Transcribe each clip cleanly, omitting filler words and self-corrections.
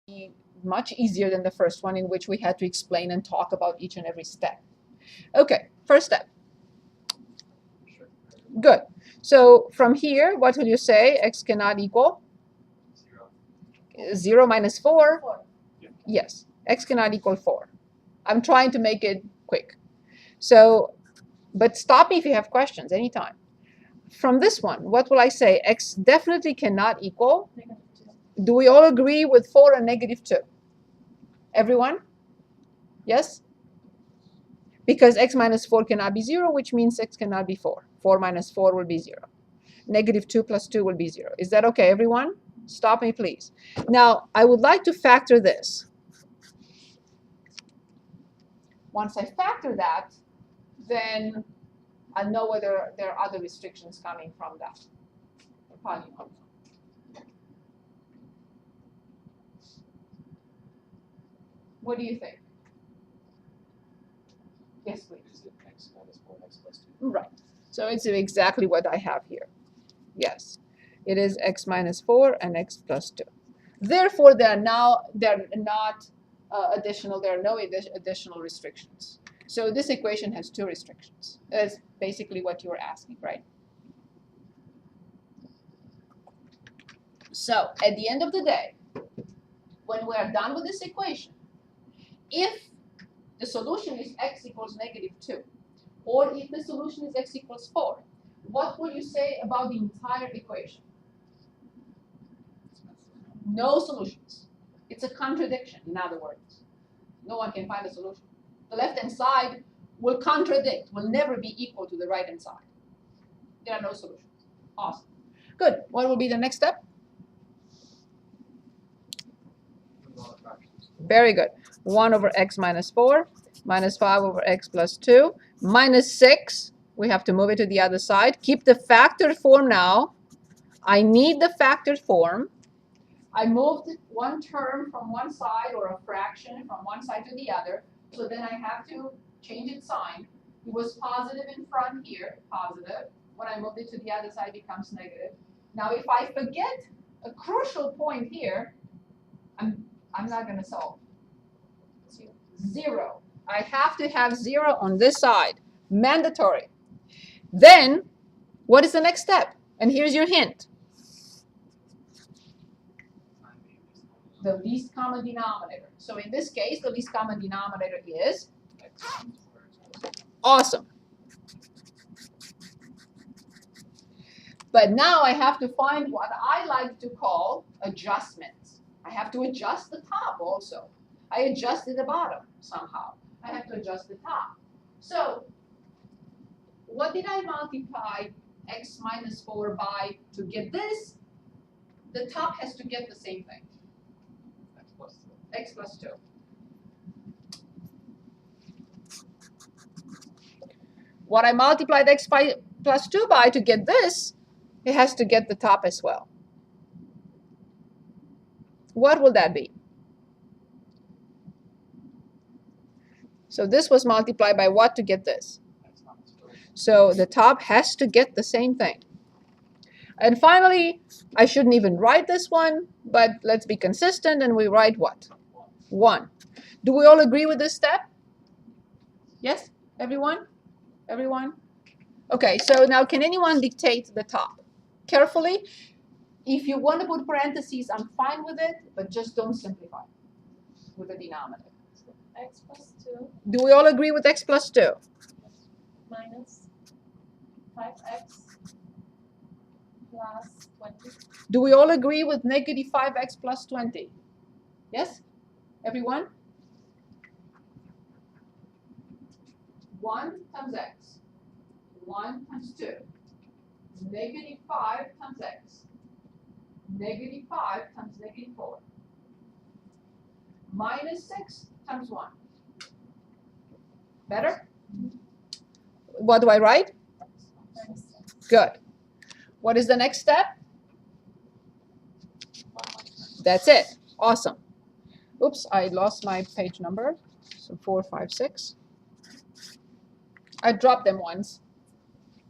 be much easier than the first one, in which we had to explain and talk about each and every step. Okay, first step. Good. So from here, what will you say? X cannot equal 0 minus 4. Yes, x cannot equal 4. I'm trying to make it quick. So, but stop me if you have questions anytime. From this one, what will I say? X definitely cannot equal. Do we all agree with 4 and negative 2? Everyone? Yes? Because x minus 4 cannot be 0, which means x cannot be 4. 4 minus 4 will be 0. Negative 2 plus 2 will be 0. Is that okay, everyone? Stop me, please. Now, I would like to factor this. Once I factor that, then I'll know whether there are other restrictions coming from that polynomial. What do you think? Yes, please. Is it x minus 4, x plus 2? Right. So it's exactly what I have here. Yes. It is x minus 4 and x plus 2. Therefore, they're not additional. There are no additional restrictions. So this equation has 2 restrictions. That's basically what you were asking, right? So at the end of the day, when we are done with this equation, if the solution is x equals negative 2, or if the solution is x equals 4, what will you say about the entire equation? No solutions. It's a contradiction, in other words. No one can find a solution. The left-hand side will contradict, will never be equal to the right-hand side. There are no solutions. Awesome. Good. What will be the next step? Very good. 1 over x minus 4, minus 5 over x plus 2, minus 6. We have to move it to the other side. Keep the factored form now. I need the factored form. I moved one term from one side, or a fraction from one side to the other. So then I have to change its sign. It was positive in front here, positive. When I moved it to the other side, it becomes negative. Now, if I forget a crucial point here, I'm not going to solve. 0. I have to have 0 on this side. Mandatory. Then, what is the next step? And here's your hint. The least common denominator. So in this case, the least common denominator is awesome. But now I have to find what I like to call adjustments. I have to adjust the top also. I adjusted the bottom somehow. I have to adjust the top. So what did I multiply x minus 4 by to get this? The top has to get the same thing. X plus 2. What I multiplied x plus 2 by to get this, it has to get the top as well. What will that be? So this was multiplied by what to get this? So the top has to get the same thing. And finally, I shouldn't even write this one, but let's be consistent and we write what? 1. Do we all agree with this step? Yes? Everyone? Everyone? Okay, so now can anyone dictate the top? Carefully. If you want to put parentheses, I'm fine with it, but just don't simplify with the denominator. X plus 2 Do we all agree with x plus 2? minus 5x plus 20. Do we all agree with negative 5x plus 20? Yes? Everyone? 1 times x. 1 times 2. Negative 5 times x. Negative 5 times negative 4. Minus 6 times 1. Better? What do I write? Good. What is the next step? That's it. Awesome. Oops, I lost my page number. So 4, 5, 6. I dropped them once.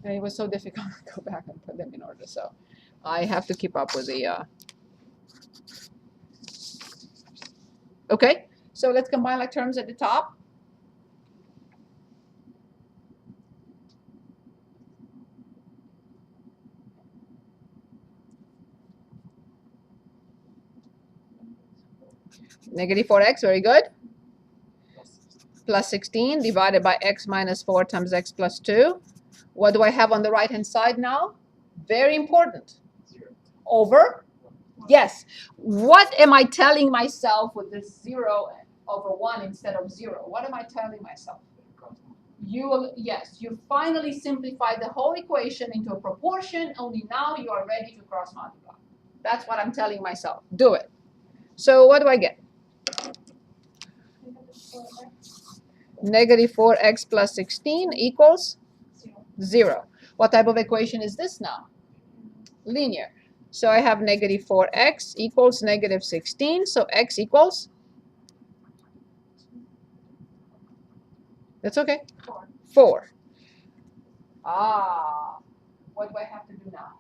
And it was so difficult to go back and put them in order. So I have to keep up with the Okay, so let's combine like terms at the top. Negative 4x, very good. Plus 16 divided by x minus 4 times x plus 2. What do I have on the right-hand side now? Very important. 0. Over? Yes. What am I telling myself with this 0 over 1 instead of 0? What am I telling myself? You finally simplified the whole equation into a proportion, only now you are ready to cross multiply. That's what I'm telling myself. Do it. So what do I get? Negative 4x plus 16 equals 0. What type of equation is this now? Linear. So I have negative 4x equals negative 16. So x equals? That's okay. 4. Ah, what do I have to do now?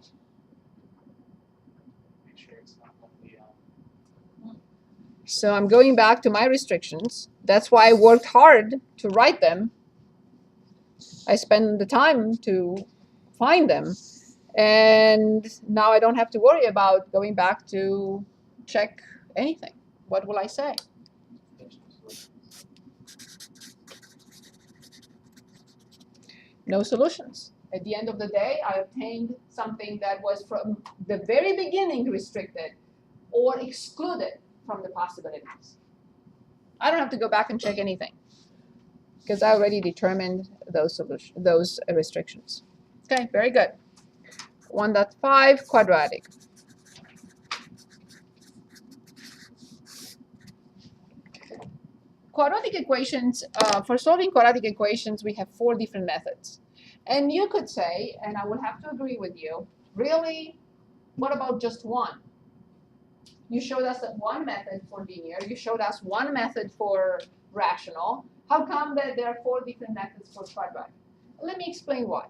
Make sure it's not on the So I'm going back to my restrictions. That's why I worked hard to write them. I spent the time to find them. And now I don't have to worry about going back to check anything. What will I say? No solutions. At the end of the day, I obtained something that was from the very beginning restricted or excluded from the possibilities. I don't have to go back and check anything because I already determined those restrictions. Okay, very good. 1.5 quadratic. Quadratic equations, for solving quadratic equations, we have 4 different methods. And you could say, and I would have to agree with you, really, what about just one? You showed us that one method for linear. You showed us one method for rational. How come that there are 4 different methods for quadratic? Let me explain why.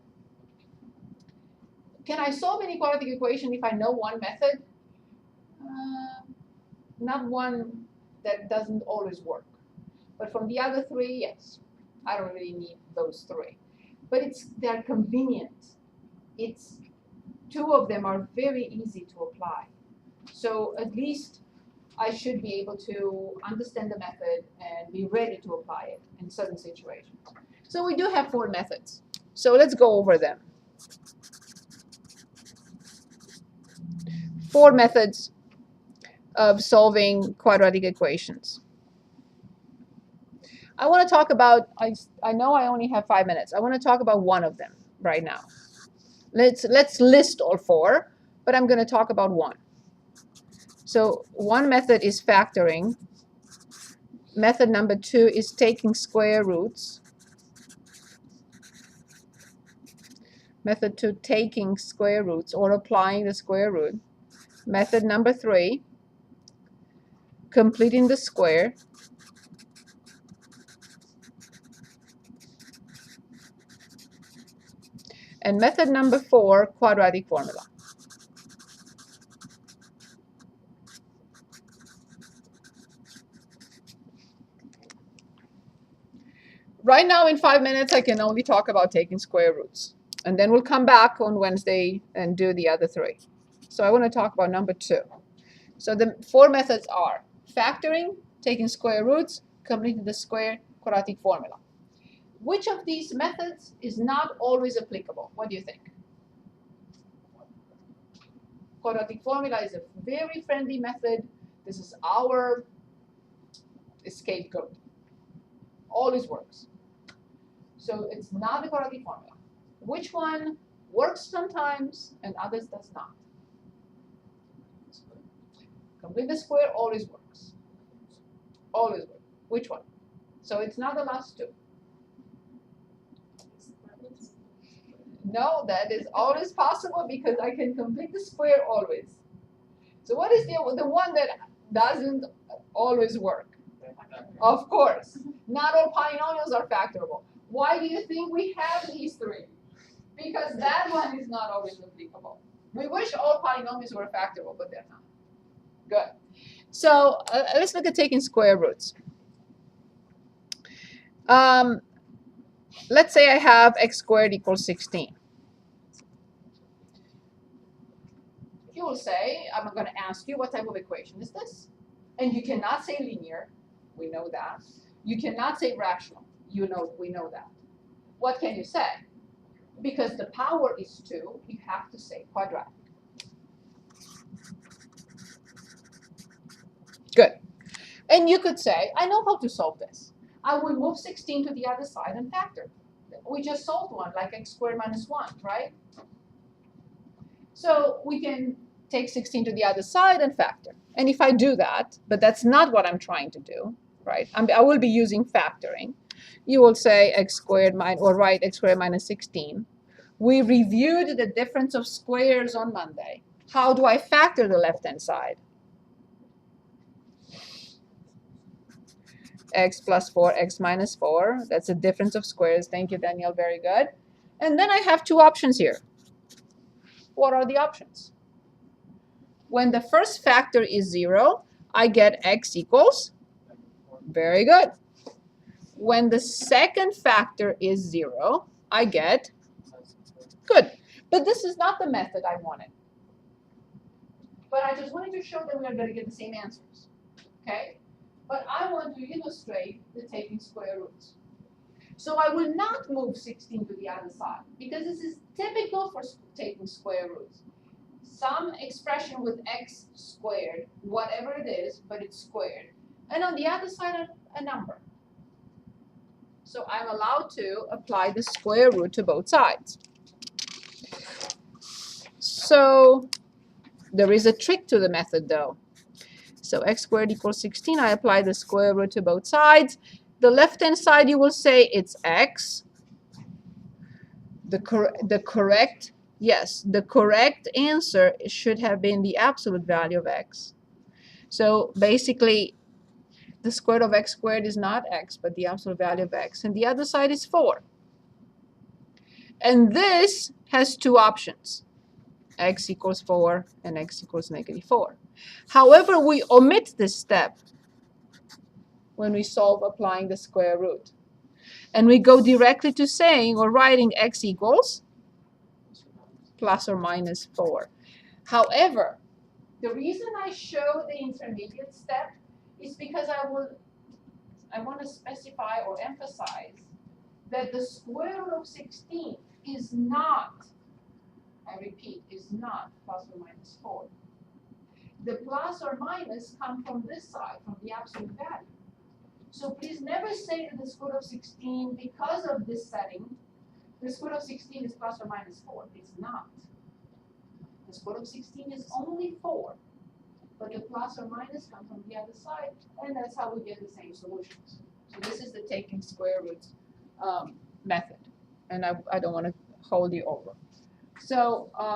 Can I solve any quadratic equation if I know one method? Not one that doesn't always work. But from the other 3, yes. I don't really need those 3. But they're convenient. 2 of them are very easy to apply. So at least I should be able to understand the method and be ready to apply it in certain situations. So we do have 4 methods. So let's go over them. 4 methods of solving quadratic equations. I want to talk about, I know I only have 5 minutes. I want to talk about one of them right now. Let's list all 4, but I'm going to talk about one. So one method is factoring. Method number 2 is taking square roots. Method 2, taking square roots or applying the square root. Method number 3, completing the square. And method number 4, quadratic formula. Right now in 5 minutes, I can only talk about taking square roots. And then we'll come back on Wednesday and do the other 3. So I want to talk about number 2. So the 4 methods are factoring, taking square roots, completing the square, quadratic formula. Which of these methods is not always applicable? What do you think? Quadratic formula is a very friendly method. This is our scapegoat. Always works. So it's not the quadratic formula. Which one works sometimes and others does not? Complete the square always works. Always works. Which one? So it's not the last 2. No, that is always possible because I can complete the square always. So what is the one that doesn't always work? Of course. Not all polynomials are factorable. Why do you think we have these 3? Because that one is not always applicable. We wish all polynomials were factorable, but they're not. Good. So let's look at taking square roots. Let's say I have x squared equals 16. You will say, I'm going to ask you, what type of equation is this? And you cannot say linear. We know that. You cannot say rational. We know that. What can you say? Because the power is 2, you have to say quadratic. Good. And you could say, I know how to solve this. I will move 16 to the other side and factor. We just solved one, like x squared minus 1, right? So we can take 16 to the other side and factor. And if I do that, but that's not what I'm trying to do, right? I will be using factoring. You will say x squared minus, or write x squared minus 16. We reviewed the difference of squares on Monday. How do I factor the left-hand side? X plus 4, x minus 4. That's a difference of squares. Thank you, Danielle. Very good. And then I have two options here. What are the options? When the first factor is 0, I get x equals. Very good. When the second factor is 0, I get. Good. But this is not the method I wanted. But I just wanted to show that we are going to get the same answers. Okay? But I want to illustrate the taking square roots. So I will not move 16 to the other side, because this is typical for taking square roots. Some expression with x squared, whatever it is, but it's squared. And on the other side, a number. So I'm allowed to apply the square root to both sides. So there is a trick to the method, though. So x squared equals 16. I apply the square root to both sides. The left-hand side, you will say it's x. The correct answer should have been the absolute value of x. So basically, the square root of x squared is not x, but the absolute value of x. And the other side is 4. And this has two options. X equals 4 and x equals -4. However, we omit this step when we solve applying the square root. And we go directly to saying or writing x equals plus or minus 4. However, the reason I show the intermediate step is because I want to specify or emphasize that the square root of 16 is not, I repeat, is not plus or minus 4. The plus or minus come from this side, from the absolute value. So please never say that the square root of 16, because of this setting, the square root of 16 is plus or minus 4. It's not. The square root of 16 is only 4. But the plus or minus come from the other side, and that's how we get the same solutions. So this is the taking square roots method. And I don't want to hold you over. So